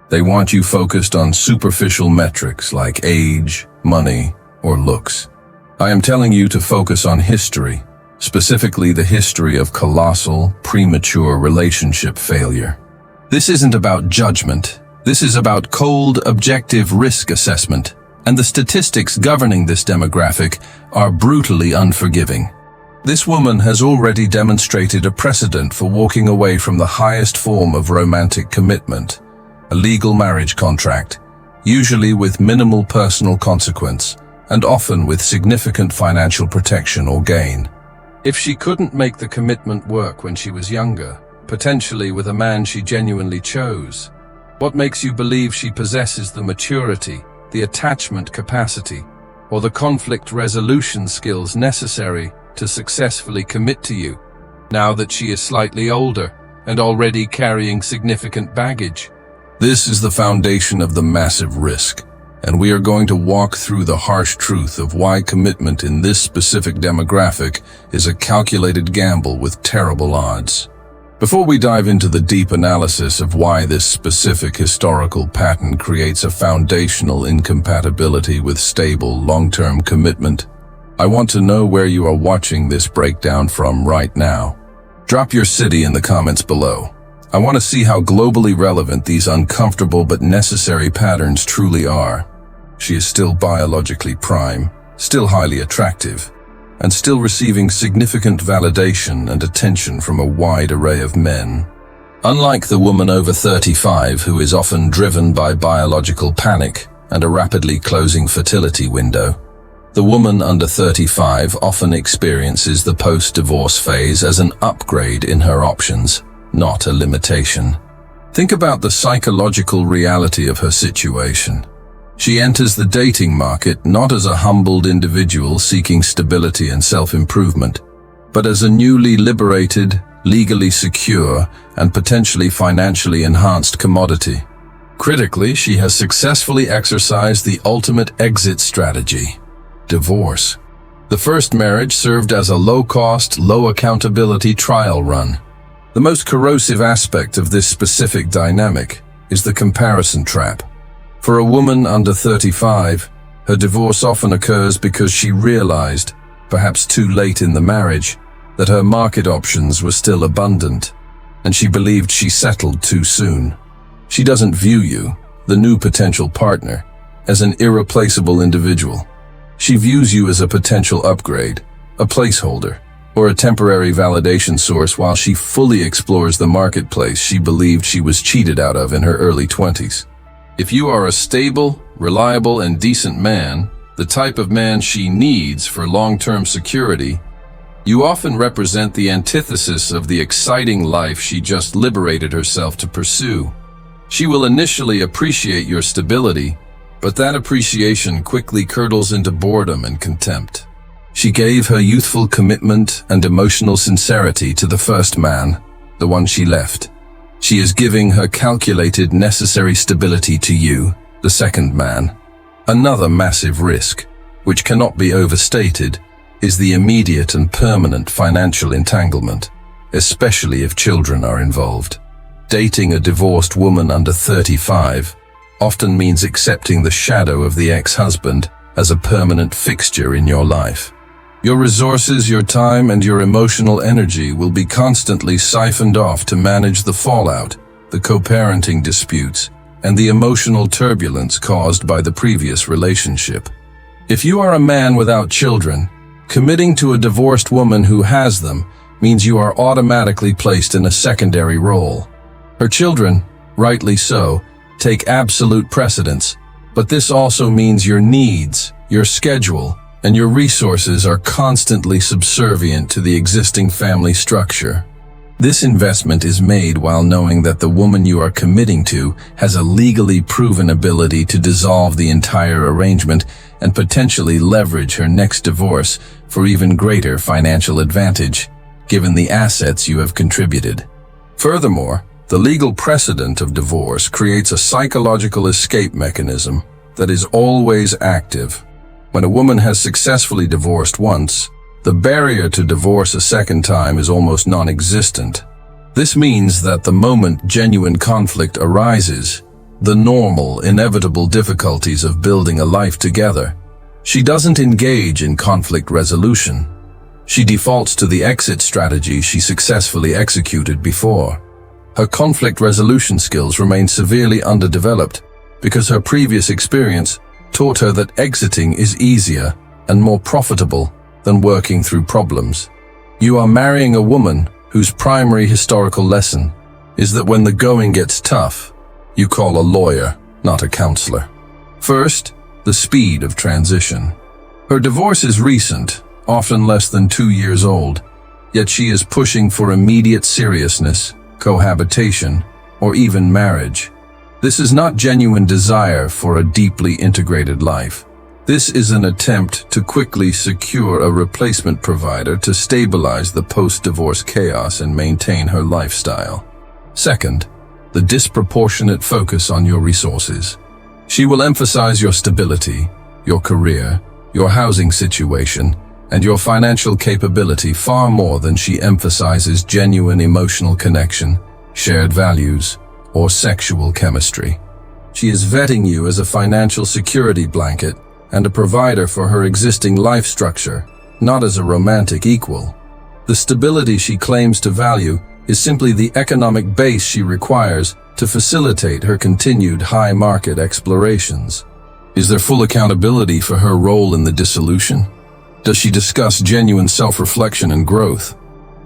They want you focused on superficial metrics like age, money, or looks. I am telling you to focus on history, specifically the history of colossal, premature relationship failure. This isn't about judgment. This is about cold, objective risk assessment, and the statistics governing this demographic are brutally unforgiving. This woman has already demonstrated a precedent for walking away from the highest form of romantic commitment, a legal marriage contract, usually with minimal personal consequence, and often with significant financial protection or gain. If she couldn't make the commitment work when she was younger, potentially with a man she genuinely chose, what makes you believe she possesses the maturity, the attachment capacity, or the conflict resolution skills necessary to successfully commit to you, now that she is slightly older and already carrying significant baggage? This is the foundation of the massive risk, and we are going to walk through the harsh truth of why commitment in this specific demographic is a calculated gamble with terrible odds. Before we dive into the deep analysis of why this specific historical pattern creates a foundational incompatibility with stable, long-term commitment, I want to know where you are watching this breakdown from right now. Drop your city in the comments below. I want to see how globally relevant these uncomfortable but necessary patterns truly are. She is still biologically prime, still highly attractive, and still receiving significant validation and attention from a wide array of men. Unlike the woman over 35 who is often driven by biological panic and a rapidly closing fertility window, the woman under 35 often experiences the post-divorce phase as an upgrade in her options, not a limitation. Think about the psychological reality of her situation. She enters the dating market not as a humbled individual seeking stability and self-improvement, but as a newly liberated, legally secure, and potentially financially enhanced commodity. Critically, she has successfully exercised the ultimate exit strategy: divorce. The first marriage served as a low-cost, low-accountability trial run. The most corrosive aspect of this specific dynamic is the comparison trap. For a woman under 35, her divorce often occurs because she realized, perhaps too late in the marriage, that her market options were still abundant, and she believed she settled too soon. She doesn't view you, the new potential partner, as an irreplaceable individual. She views you as a potential upgrade, a placeholder, or a temporary validation source while she fully explores the marketplace she believed she was cheated out of in her early 20s. If you are a stable, reliable, and decent man, the type of man she needs for long-term security, you often represent the antithesis of the exciting life she just liberated herself to pursue. She will initially appreciate your stability, but that appreciation quickly curdles into boredom and contempt. She gave her youthful commitment and emotional sincerity to the first man, the one she left. She is giving her calculated, necessary stability to you, the second man. Another massive risk, which cannot be overstated, is the immediate and permanent financial entanglement, especially if children are involved. Dating a divorced woman under 35 often means accepting the shadow of the ex-husband as a permanent fixture in your life. Your resources, your time, and your emotional energy will be constantly siphoned off to manage the fallout, the co-parenting disputes, and the emotional turbulence caused by the previous relationship. If you are a man without children, committing to a divorced woman who has them means you are automatically placed in a secondary role. Her children, rightly so, take absolute precedence, but this also means your needs, your schedule, and your resources are constantly subservient to the existing family structure. This investment is made while knowing that the woman you are committing to has a legally proven ability to dissolve the entire arrangement and potentially leverage her next divorce for even greater financial advantage, given the assets you have contributed. Furthermore, the legal precedent of divorce creates a psychological escape mechanism that is always active. When a woman has successfully divorced once, the barrier to divorce a second time is almost non-existent. This means that the moment genuine conflict arises, the normal, inevitable difficulties of building a life together. She doesn't engage in conflict resolution. She defaults to the exit strategy she successfully executed before. Her conflict resolution skills remain severely underdeveloped because her previous experience taught her that exiting is easier and more profitable than working through problems. You are marrying a woman whose primary historical lesson is that when the going gets tough, you call a lawyer, not a counselor. First, the speed of transition. Her divorce is recent, often less than 2 years old, yet she is pushing for immediate seriousness, cohabitation, or even marriage. This is not genuine desire for a deeply integrated life. This is an attempt to quickly secure a replacement provider to stabilize the post-divorce chaos and maintain her lifestyle. Second, the disproportionate focus on your resources. She will emphasize your stability, your career, your housing situation, and your financial capability far more than she emphasizes genuine emotional connection, shared values, or sexual chemistry. She is vetting you as a financial security blanket and a provider for her existing life structure, not as a romantic equal. The stability she claims to value is simply the economic base she requires to facilitate her continued high-market explorations. Is there full accountability for her role in the dissolution? Does she discuss genuine self-reflection and growth?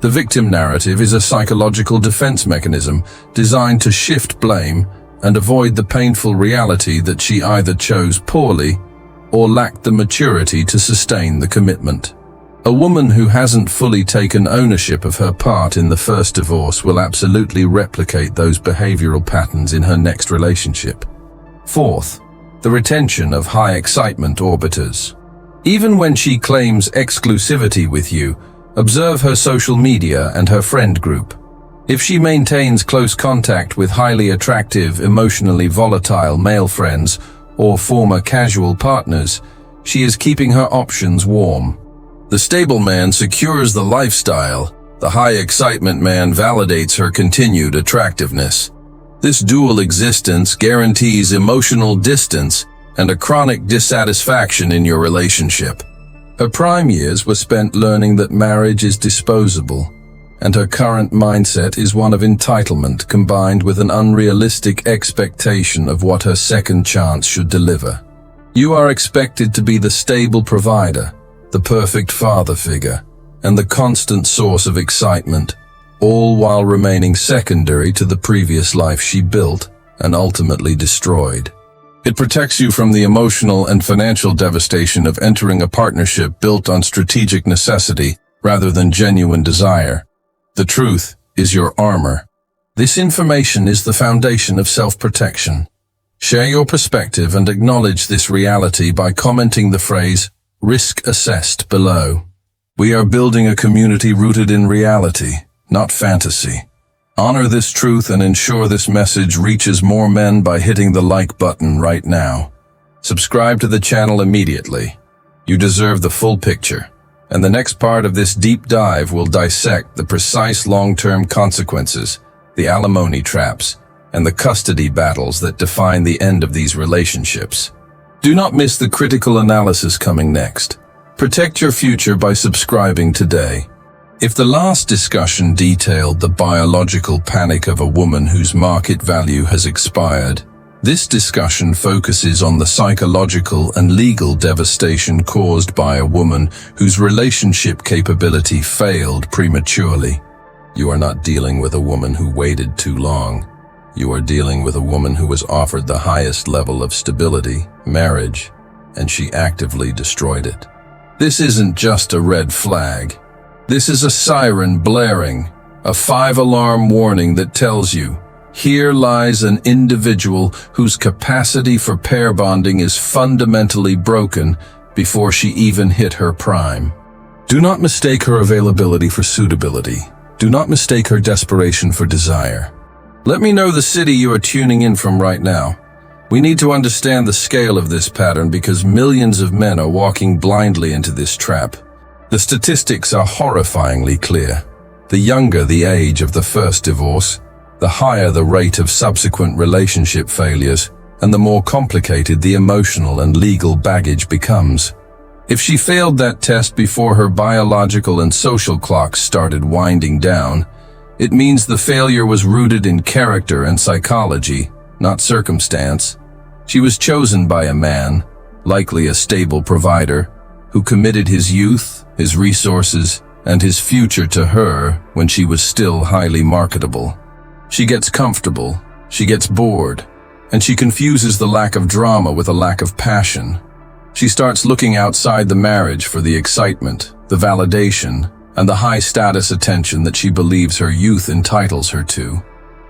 The victim narrative is a psychological defense mechanism designed to shift blame and avoid the painful reality that she either chose poorly or lacked the maturity to sustain the commitment. A woman who hasn't fully taken ownership of her part in the first divorce will absolutely replicate those behavioral patterns in her next relationship. Fourth, the retention of high-excitement orbiters. Even when she claims exclusivity with you, observe her social media and her friend group. If she maintains close contact with highly attractive, emotionally volatile male friends or former casual partners, she is keeping her options warm. The stable man secures the lifestyle. The high-excitement man validates her continued attractiveness. This dual existence guarantees emotional distance and a chronic dissatisfaction in your relationship. Her prime years were spent learning that marriage is disposable, and her current mindset is one of entitlement combined with an unrealistic expectation of what her second chance should deliver. You are expected to be the stable provider, the perfect father figure, and the constant source of excitement, all while remaining secondary to the previous life she built and ultimately destroyed. It protects you from the emotional and financial devastation of entering a partnership built on strategic necessity rather than genuine desire. The truth is your armor. This information is the foundation of self-protection. Share your perspective and acknowledge this reality by commenting the phrase, "risk assessed" below. We are building a community rooted in reality, not fantasy. Honor this truth and ensure this message reaches more men by hitting the like button right now. Subscribe to the channel immediately. You deserve the full picture. And the next part of this deep dive will dissect the precise long-term consequences, the alimony traps, and the custody battles that define the end of these relationships. Do not miss the critical analysis coming next. Protect your future by subscribing today. If the last discussion detailed the biological panic of a woman whose market value has expired, this discussion focuses on the psychological and legal devastation caused by a woman whose relationship capability failed prematurely. You are not dealing with a woman who waited too long. You are dealing with a woman who was offered the highest level of stability, marriage, and she actively destroyed it. This isn't just a red flag. This is a siren blaring, a 5-alarm warning that tells you, here lies an individual whose capacity for pair bonding is fundamentally broken before she even hit her prime. Do not mistake her availability for suitability. Do not mistake her desperation for desire. Let me know the city you are tuning in from right now. We need to understand the scale of this pattern because millions of men are walking blindly into this trap. The statistics are horrifyingly clear. The younger the age of the first divorce, the higher the rate of subsequent relationship failures, and the more complicated the emotional and legal baggage becomes. If she failed that test before her biological and social clocks started winding down, it means the failure was rooted in character and psychology, not circumstance. She was chosen by a man, likely a stable provider, who committed his youth, his resources, and his future to her when she was still highly marketable. She gets comfortable, she gets bored, and she confuses the lack of drama with a lack of passion. She starts looking outside the marriage for the excitement, the validation, and the high-status attention that she believes her youth entitles her to.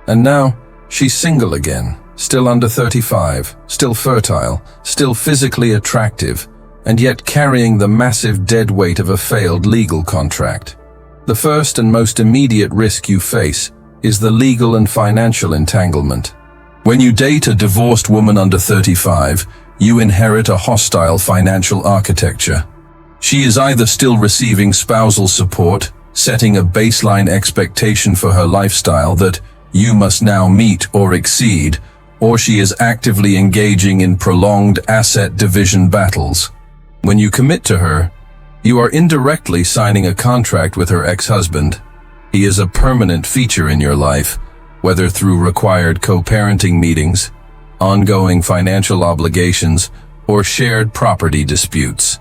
And now, she's single again, still under 35, still fertile, still physically attractive, and yet carrying the massive dead weight of a failed legal contract. The first and most immediate risk you face is the legal and financial entanglement. When you date a divorced woman under 35, you inherit a hostile financial architecture. She is either still receiving spousal support, setting a baseline expectation for her lifestyle that you must now meet or exceed, or she is actively engaging in prolonged asset division battles. When you commit to her, you are indirectly signing a contract with her ex-husband. He is a permanent feature in your life, whether through required co-parenting meetings, ongoing financial obligations, or shared property disputes.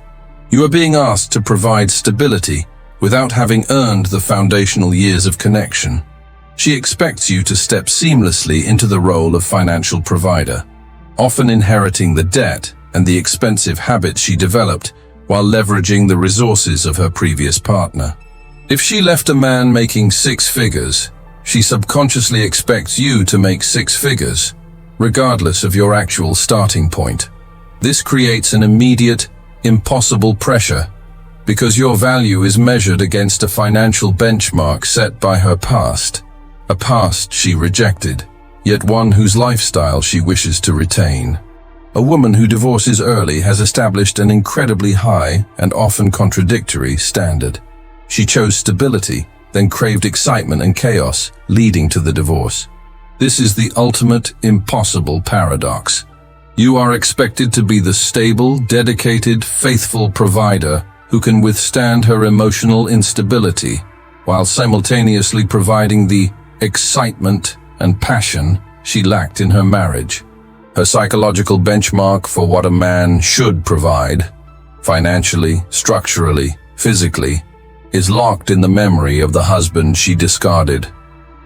You are being asked to provide stability without having earned the foundational years of connection. She expects you to step seamlessly into the role of financial provider, often inheriting the debt and the expensive habits she developed while leveraging the resources of her previous partner. If she left a man making 6 figures, she subconsciously expects you to make 6 figures, regardless of your actual starting point. This creates an immediate, impossible pressure, because your value is measured against a financial benchmark set by her past, a past she rejected, yet one whose lifestyle she wishes to retain. A woman who divorces early has established an incredibly high and often contradictory standard. She chose stability, then craved excitement and chaos, leading to the divorce. This is the ultimate, impossible paradox. You are expected to be the stable, dedicated, faithful provider who can withstand her emotional instability, while simultaneously providing the excitement and passion she lacked in her marriage. Her psychological benchmark for what a man should provide, financially, structurally, physically, is locked in the memory of the husband she discarded,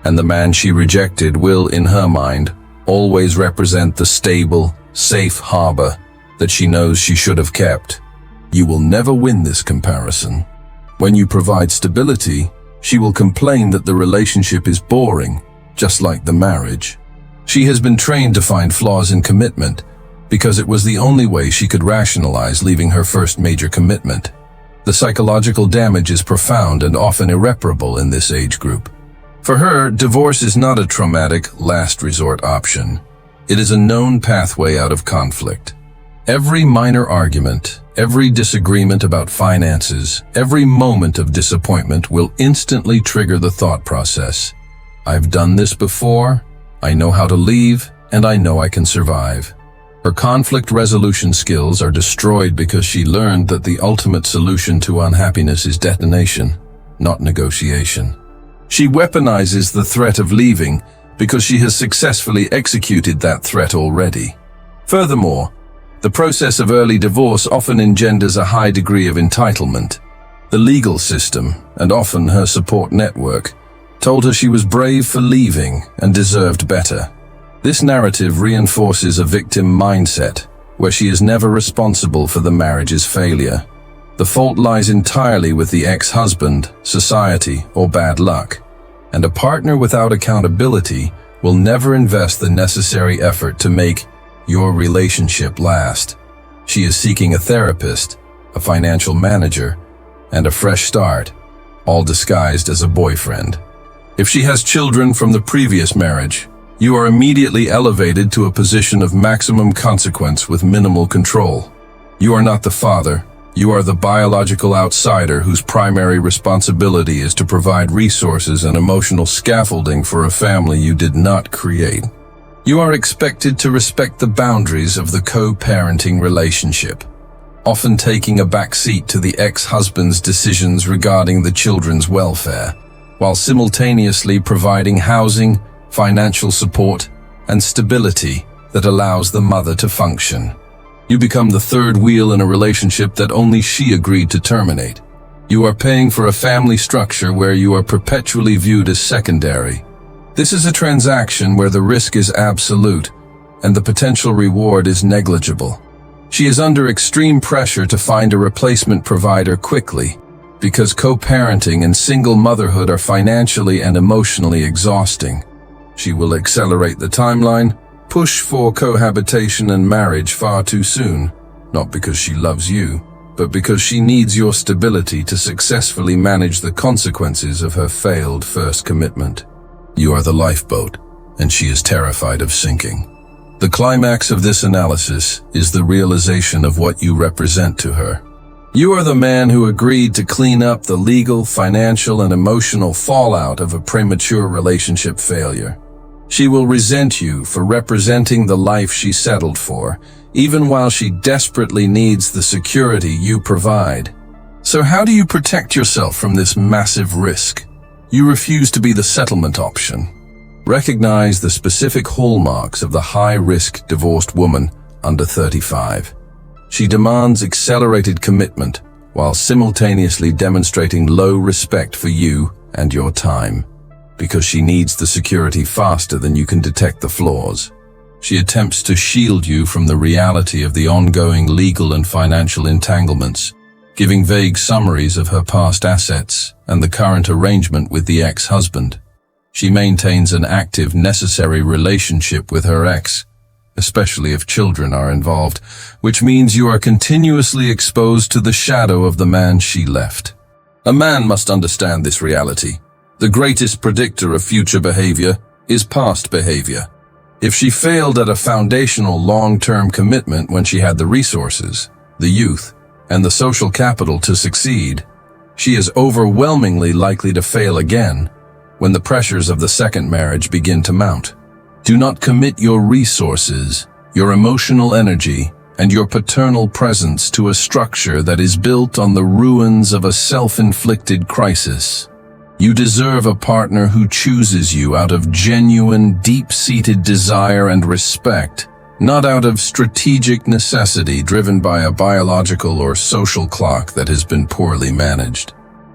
and the man she rejected will, in her mind, always represent the stable, safe harbor that she knows she should have kept. You will never win this comparison. When you provide stability, she will complain that the relationship is boring, just like the marriage. She has been trained to find flaws in commitment because it was the only way she could rationalize leaving her first major commitment. The psychological damage is profound and often irreparable in this age group. For her, divorce is not a traumatic, last resort option. It is a known pathway out of conflict. Every minor argument, every disagreement about finances, every moment of disappointment will instantly trigger the thought process. I've done this before, I know how to leave, and I know I can survive. Her conflict resolution skills are destroyed because she learned that the ultimate solution to unhappiness is detonation, not negotiation. She weaponizes the threat of leaving because she has successfully executed that threat already. Furthermore, the process of early divorce often engenders a high degree of entitlement. The legal system, and often her support network, told her she was brave for leaving and deserved better. This narrative reinforces a victim mindset, where she is never responsible for the marriage's failure. The fault lies entirely with the ex-husband, society, or bad luck. And a partner without accountability will never invest the necessary effort to make your relationship last. She is seeking a therapist, a financial manager, and a fresh start, all disguised as a boyfriend. If she has children from the previous marriage, you are immediately elevated to a position of maximum consequence with minimal control. You are not the father, You are the biological outsider whose primary responsibility is to provide resources and emotional scaffolding for a family you did not create. You are expected to respect the boundaries of the co-parenting relationship, often taking a backseat to the ex-husband's decisions regarding the children's welfare, while simultaneously providing housing, financial support, and stability that allows the mother to function. You become the third wheel in a relationship that only she agreed to terminate. You are paying for a family structure where you are perpetually viewed as secondary. This is a transaction where the risk is absolute and the potential reward is negligible. She is under extreme pressure to find a replacement provider quickly because co-parenting and single motherhood are financially and emotionally exhausting. She will accelerate the timeline, push for cohabitation and marriage far too soon, not because she loves you, but because she needs your stability to successfully manage the consequences of her failed first commitment. You are the lifeboat, and she is terrified of sinking. The climax of this analysis is the realization of what you represent to her. You are the man who agreed to clean up the legal, financial, and emotional fallout of a premature relationship failure. She will resent you for representing the life she settled for, even while she desperately needs the security you provide. So how do you protect yourself from this massive risk? You refuse to be the settlement option. Recognize the specific hallmarks of the high-risk divorced woman under 35. She demands accelerated commitment while simultaneously demonstrating low respect for you and your time. Because she needs the security faster than you can detect the flaws. She attempts to shield you from the reality of the ongoing legal and financial entanglements, giving vague summaries of her past assets and the current arrangement with the ex-husband. She maintains an active, necessary relationship with her ex, especially if children are involved, which means you are continuously exposed to the shadow of the man she left. A man must understand this reality. The greatest predictor of future behavior is past behavior. If she failed at a foundational long-term commitment when she had the resources, the youth, and the social capital to succeed, she is overwhelmingly likely to fail again when the pressures of the second marriage begin to mount. Do not commit your resources, your emotional energy, and your paternal presence to a structure that is built on the ruins of a self-inflicted crisis. You deserve a partner who chooses you out of genuine, deep-seated desire and respect, not out of strategic necessity driven by a biological or social clock that has been poorly managed.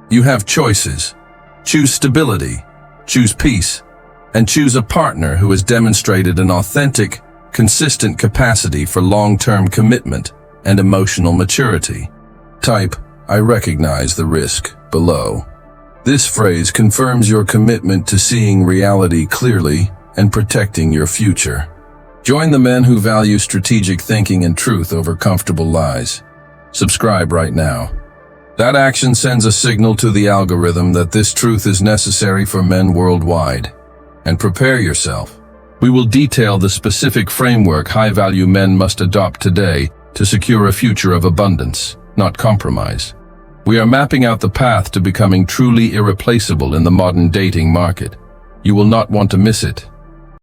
You have choices. Choose stability, choose peace, and choose a partner who has demonstrated an authentic, consistent capacity for long-term commitment and emotional maturity. Type, I recognize the risk, below. This phrase confirms your commitment to seeing reality clearly and protecting your future. Join the men who value strategic thinking and truth over comfortable lies. Subscribe right now. That action sends a signal to the algorithm that this truth is necessary for men worldwide. And prepare yourself. We will detail the specific framework high-value men must adopt today to secure a future of abundance, not compromise. We are mapping out the path to becoming truly irreplaceable in the modern dating market. You will not want to miss it.